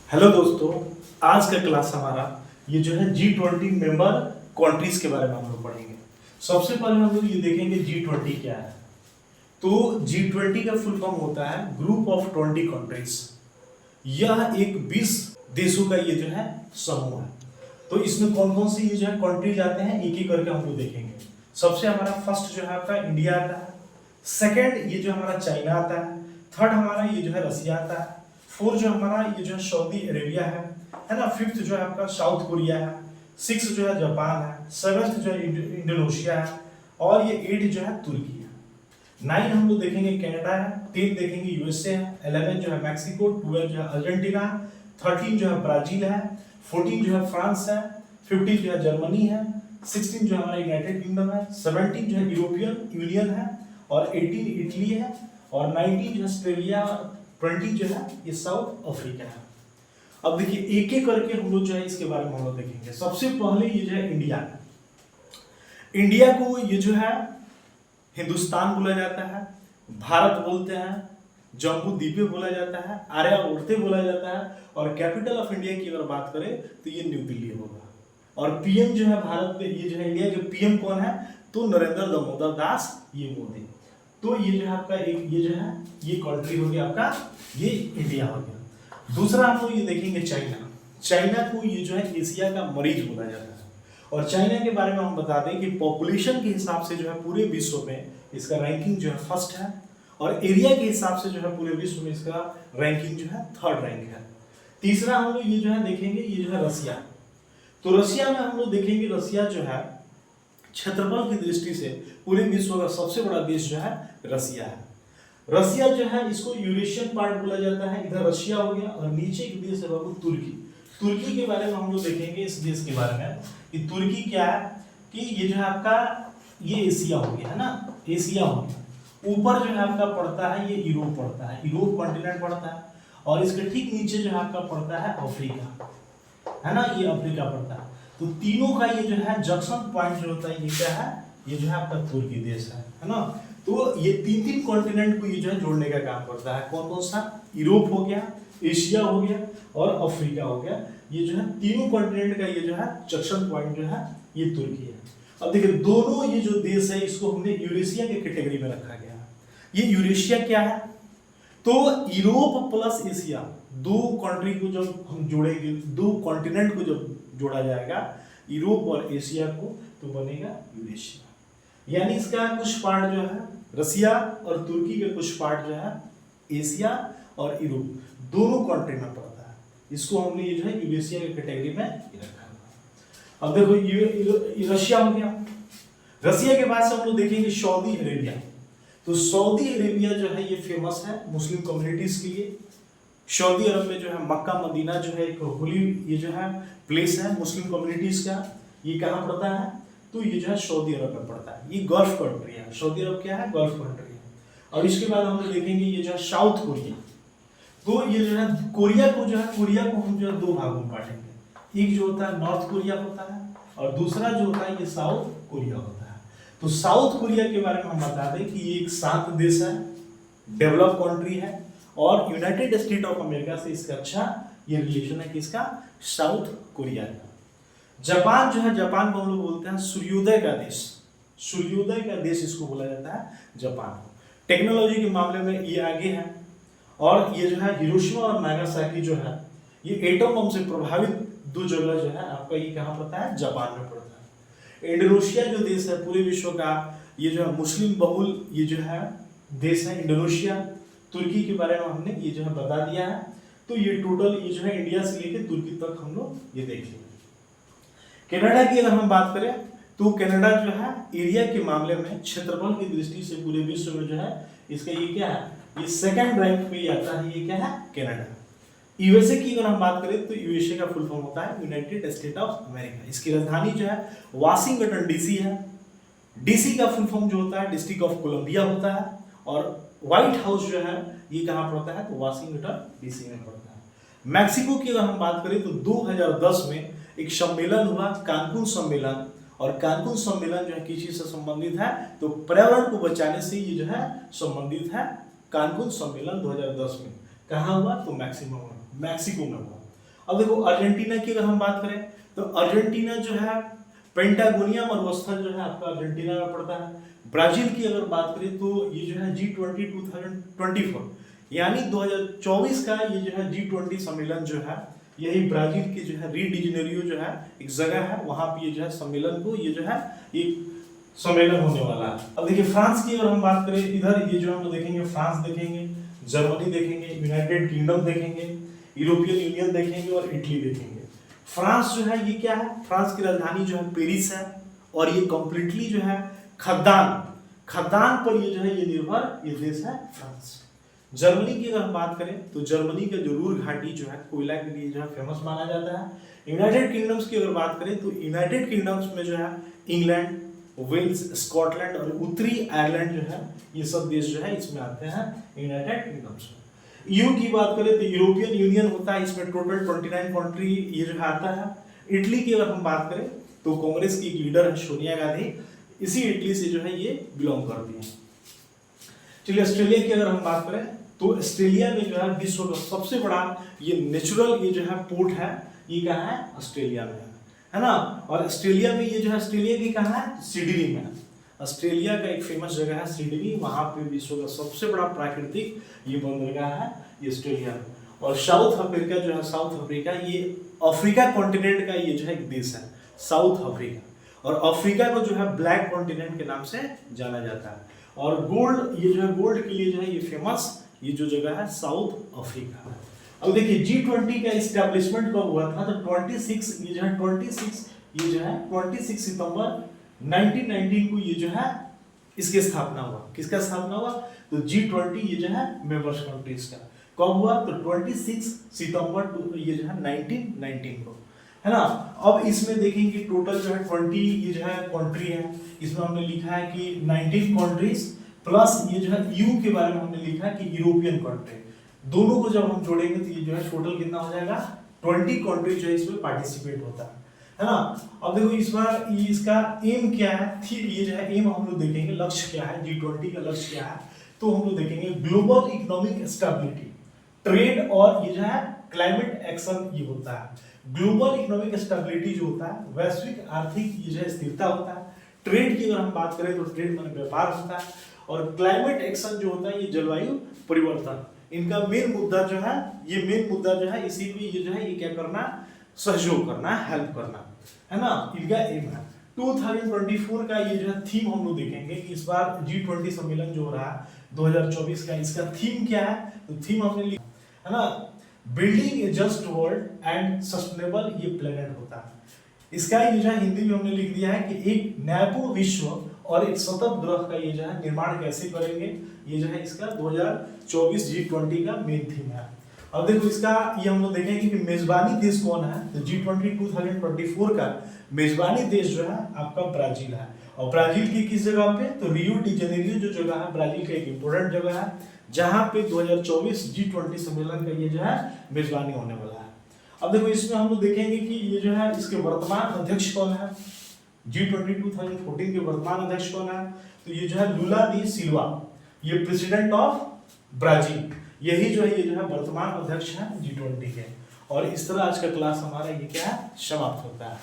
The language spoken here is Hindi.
हेलो दोस्तों, आज का क्लास हमारा ये जो है G20 मेंबर कंट्रीज के बारे में हम लोग पढ़ेंगे। सबसे पहले हम लोग ये देखेंगे G20 क्या है। तो G20 का फुल फॉर्म होता है ग्रुप ऑफ 20 कंट्रीज। यह एक 20 देशों का ये जो है समूह है। तो इसमें कौन कौन सी ये जो है कंट्रीज आते हैं एक एक करके हम लोग देखेंगे। सबसे हमारा फर्स्ट जो है आपका इंडिया आता है, सेकेंड ये जो हमारा चाइना आता है, थर्ड हमारा ये जो है रसिया आता है, फोर्थ जो हमारा ये जो है सऊदी अरेबिया है ना, फिफ्थ जो है आपका साउथ कोरिया है, सिक्स जो है जापान है, सेवेंथ जो है इंडोनेशिया है और ये एट जो है तुर्की है। 9 हम लोग देखेंगे कनाडा है, 10 देखेंगे यूएसए है, 11 जो है मैक्सिको, 12 जो है अर्जेंटीना, 13 जो है ब्राजील है, 14 जो है फ्रांस है, 15 जो है जर्मनी है, 16 जो हमारा यूनाइटेड किंगडम है, 17 जो है यूरोपियन यूनियन है और 18 इटली है और 19 जो है ऑस्ट्रेलिया, 20 जो है ये साउथ अफ्रीका है। अब देखिए एक एक करके हम लोग जो है इसके बारे में हम लोग देखेंगे। सबसे पहले ये जो है इंडिया, इंडिया को ये जो है हिंदुस्तान बोला जाता है, भारत बोलते हैं, जम्बू द्वीपे बोला जाता है, आर्यावर्ते बोला जाता है और कैपिटल ऑफ इंडिया की अगर बात करें तो ये न्यू दिल्ली होगा। और पीएम जो है भारत में ये जो है इंडिया के पीएम कौन है, तो नरेंद्र दामोदर दास ये मोदी। तो ये जो है आपका एक ये जो है ये कंट्री हो गया आपका, ये इंडिया हो गया। दूसरा हम लोग ये देखेंगे चाइना। चाइना को ये जो है एशिया का मरीज बोला जाता है और चाइना के बारे में हम बता दें कि पॉपुलेशन के हिसाब से जो है पूरे विश्व में इसका रैंकिंग जो है फर्स्ट है और एरिया के हिसाब से जो है पूरे विश्व में इसका रैंकिंग जो है थर्ड रैंक है। तीसरा हम लोग ये जो है देखेंगे ये जो है रसिया। तो रसिया में हम लोग देखेंगे रसिया जो है क्षेत्रफल की दृष्टि से पूरे विश्व का सबसे बड़ा देश जो है रसिया है। रसिया जो है इसको यूरेशियन पार्ट बोला जाता है, इधर रशिया हो गया और नीचे एक देश है बाबू तुर्की। तुर्की के बारे में हम लोग देखेंगे इस देश के बारे में कि तुर्की क्या है कि ये जो है आपका ये एशिया हो गया है ना, एशिया हो गया। ऊपर जो है आपका पड़ता है ये यूरोप पड़ता है, यूरोप कॉन्टिनेंट पड़ता है और इसके ठीक नीचे जो है आपका पड़ता है अफ्रीका, है ना, ये अफ्रीका पड़ता है। तो तीनों का ये जो है जंक्शन पॉइंट जो होता है ये क्या है, ये जो है आपका तुर्की देश है ना। तो ये तीन तीन कॉन्टिनेंट को ये जो है जोड़ने का काम करता है। कौन कौन सा, यूरोप हो गया, एशिया हो गया और अफ्रीका हो गया। ये जो है तीनों कॉन्टिनेंट का ये जो है जंक्शन पॉइंट जो है ये तुर्की है। अब देखिए दोनों ये जो देश है इसको हमने यूरेशिया के कैटेगरी में रखा गया है। ये यूरेशिया क्या है, तो यूरोप प्लस एशिया दो कंट्री को जब हम जोड़ेंगे, दो कॉन्टिनेंट को जब जोड़ा जाएगा यूरोप और एशिया को, तो बनेगा यूरेशिया। यानी इसका कुछ पार्ट जो है रसिया और तुर्की के कुछ पार्ट जो है एशिया और यूरोप दोनों कंट्री में पड़ता है। इसको हमने ये जो है यूरेशिया के कैटेगरी में रखा है। अब देखो ये रशिया हो गया। रसिया के बाद से हम लोग देखेंगे सऊदी अरेबिया। तो सऊदी अरेबिया जो है ये फेमस है मुस्लिम कम्युनिटीज के लिए। सऊदी अरब में जो है मक्का मदीना जो है एक होली ये जो है प्लेस है मुस्लिम कम्युनिटीज का। ये कहाँ पड़ता है, तो ये जो है सऊदी अरब में पड़ता है। ये गल्फ कंट्री है, सऊदी अरब क्या है, गल्फ कंट्री है। और इसके बाद हम लोग देखेंगे ये जो है साउथ कोरिया। तो ये जो है कोरिया को हम जो है दो भागों में बांटेंगे। एक जो होता है नॉर्थ कोरिया होता है और दूसरा जो होता है ये साउथ कोरिया होता है। तो साउथ कोरिया के बारे में हम बता दें कि ये एक शांत देश है, डेवलप कंट्री है और यूनाइटेड स्टेट ऑफ अमेरिका से इसका अच्छा ये रिलेशन है कि इसका साउथ कोरिया का। जापान जो है, जापान को हम लोग बोलते हैं सूर्योदय का देश। सूर्योदय का देश इसको बोला जाता है जापान। टेक्नोलॉजी के मामले में ये आगे है और ये जो है हिरोशिमा और नागासाकी जो है ये एटम बम से प्रभावित दो जगह जो है आपका ये कहाँ पड़ता है, जापान में पड़ता है। इंडोनेशिया जो देश है पूरे विश्व का ये जो है मुस्लिम बहुल ये जो है देश है इंडोनेशिया। तुर्की के बारे में हमने ये जो है बता दिया है। तो ये टोटल ये जो है इंडिया से लेकर तुर्की तक हम लोग ये देख लेंगे। कनाडा की अगर हम बात करें तो कनाडा जो है एरिया के मामले में क्षेत्रफल की दृष्टि से पूरे विश्व में जो है इसका ये क्या है, ये सेकंड रैंक पे आता है। ये क्या है, कनाडा। यूएसए की अगर हम बात करें तो यूएसए का फुल फॉर्म होता है यूनाइटेड स्टेट ऑफ अमेरिका। इसकी राजधानी जो है वाशिंगटन डीसी है। डीसी का फुल फॉर्म जो होता है डिस्ट्रिक्ट ऑफ कोलंबिया होता है और व्हाइट हाउस जो है ये कहाँ पड़ता है, तो वाशिंगटन डीसी में पड़ता है। मैक्सिको की अगर हम बात करें तो 2010 में एक सम्मेलन हुआ, कानकुन सम्मेलन। और कानकुन सम्मेलन जो है किस चीज से संबंधित है, तो पर्यावरण को बचाने से ये जो है संबंधित है। कानकुन सम्मेलन 2010 में कहाँ हुआ, तो मैक्सिको में हुआ। अब देखो अर्जेंटीना की अगर हम बात करें तो अर्जेंटीना जो है पेंटागोनिया मरुस्थल जो है आपका अर्जेंटीना में पड़ता है। ब्राजील की अगर बात करें तो ये जो है G20 2024 यानी 2024 का ये जो है G20 सम्मेलन जो है यही ब्राजील की जो है री डी जेनेरियो जो है एक जगह है, वहां पे ये जो है सम्मेलन को ये जो है ये सम्मेलन होने वाला है। अब देखिए फ्रांस की अगर हम बात करें, इधर ये जो हम देखेंगे फ्रांस देखेंगे, जर्मनी देखेंगे, यूनाइटेड किंगडम देखेंगे, यूरोपियन यूनियन देखेंगे और इटली देखेंगे। फ्रांस जो है ये क्या है, फ्रांस की राजधानी जो है पेरिस है और ये कंप्लीटली जो है खदान पर ये जो है ये निर्भर ये देश है फ्रांस। जर्मनी की अगर हम बात करें तो जर्मनी का जो रूर घाटी जो है कोयला के लिए जो है फेमस माना जाता है। यूनाइटेड किंगडम्स की अगर बात करें तो यूनाइटेड किंगडम्स में जो है इंग्लैंड, वेल्स, स्कॉटलैंड और उत्तरी आयरलैंड जो है ये सब देश जो है इसमें आते हैं यूनाइटेड किंगडम्स में। ईयू की बात करें तो यूरोपियन यूनियन होता है, इसमें टोटल 29 कंट्री ये जो आता है। इटली की अगर हम बात करें तो कांग्रेस की एक लीडर है सोनिया गांधी, इसी इटली से जो है ये बिलोंग करती है। चलिए ऑस्ट्रेलिया की अगर हम बात करें तो ऑस्ट्रेलिया में जो है विश्व का सबसे बड़ा ये नेचुरल ये जो है पोर्ट है, ये कहाँ है, ऑस्ट्रेलिया में है ना। और ऑस्ट्रेलिया में ये जो है ऑस्ट्रेलिया की कहाँ है, सिडनी में है। ऑस्ट्रेलिया का एक फेमस जगह है सिडनी, वहां पे विश्व का सबसे बड़ा प्राकृतिक ये बंदरगाह है ये ऑस्ट्रेलिया में। और साउथ अफ्रीका जो है, साउथ अफ्रीका ये अफ्रीका कॉन्टिनेंट का ये जो है एक देश है साउथ अफ्रीका, और अफ्रीका को जो है ब्लैक कॉन्टिनेंट के नाम से जाना जाता है। और गोल्ड ये जो है गोल्ड के लिए जो है ये फेमस ये जो जगह है साउथ अफ्रीका है। अब देखिए G20 का इस्टेब्लिशमेंट कब हुआ था, तो 26 ये जो है 26 सितंबर 1919 को ये जो है इसकी स्थापना हुआ। किसका स्थापना हुआ, तो G20 ये जो है मेंबर्स कंट्रीज का कब हुआ, तो 26 सितंबर ये जो है 1919 को, है ना। अब इसमें देखेंगे टोटल जो है 20 ये जो है कंट्री है, इसमें हमने लिखा है कि 19 कंट्रीज प्लस ये जो है यू के बारे में हमने लिखा है कि यूरोपियन कंट्री, दोनों को जब हम जोड़ेंगे तो ये जो है टोटल कितना हो जाएगा, 20 कंट्री जो है इसमें पार्टिसिपेट होता है ना। अब देखो इस बार इसका एम क्या है, ये जो है एम हम लोग देखेंगे, लक्ष्य क्या है, G20 का लक्ष्य क्या है, तो हम लोग देखेंगे ग्लोबल इकोनॉमिक स्टेबिलिटी, ट्रेड और ये जो है क्लाइमेट एक्शन ये होता है। ग्लोबल इकोनॉमिक स्टेबिलिटी जो होता है वैश्विक आर्थिक ये जो है स्थिरता होता है। ट्रेड की अगर हम बात करें तो ट्रेड माने व्यापार होता है, और क्लाइमेट एक्शन जो होता है ये जलवायु परिवर्तन। इनका मेन मुद्दा जो है ये मेन मुद्दा जो है इसी में ये जो है ये क्या करना, सहयोग करना, हेल्प करना, है ना, इनका एम है। 2024 का ये जो है थीम हम लोग देखेंगे कि इस बार G20 सम्मेलन जो हो रहा है 2024 का, इसका थीम क्या है, तो थीम हमने लिखा है ना, building A just world and sustainable ये प्लेनेट होता है। इसका ये जो है हिंदी में हमने लिख दिया है कि एक न्यायपूर्ण विश्व और एक सतत ग्रह का ये जो है निर्माण कैसे करेंगे, ये जो है इसका 2024 G20 का मेन थीम है। अब देखो इसका ये हम लोग देखेंगे कि मेजबानी देश कौन है, तो G20 2024 का मेजबानी देश जो है आपका ब्राजील है। और ब्राजील की किस जगह पे, तो रियो डी जेनेरियो जो जगह है ब्राजील का एक इंपोर्टेंट जगह है, जहां पे 2024 G20 सम्मेलन का ये जो है मेजबानी होने वाला है। अब देखो इसमें हम लोग देखेंगे कि ये जो है इसके वर्तमान अध्यक्ष कौन है, G20 2014 के वर्तमान अध्यक्ष कौन है, तो ये जो है लुला डी सिल्वा, ये प्रेसिडेंट ऑफ ब्राजील, यही जो है ये जो है वर्तमान अध्यक्ष है G20 के। और इस तरह आज का क्लास हमारा ये क्या है समाप्त होता है।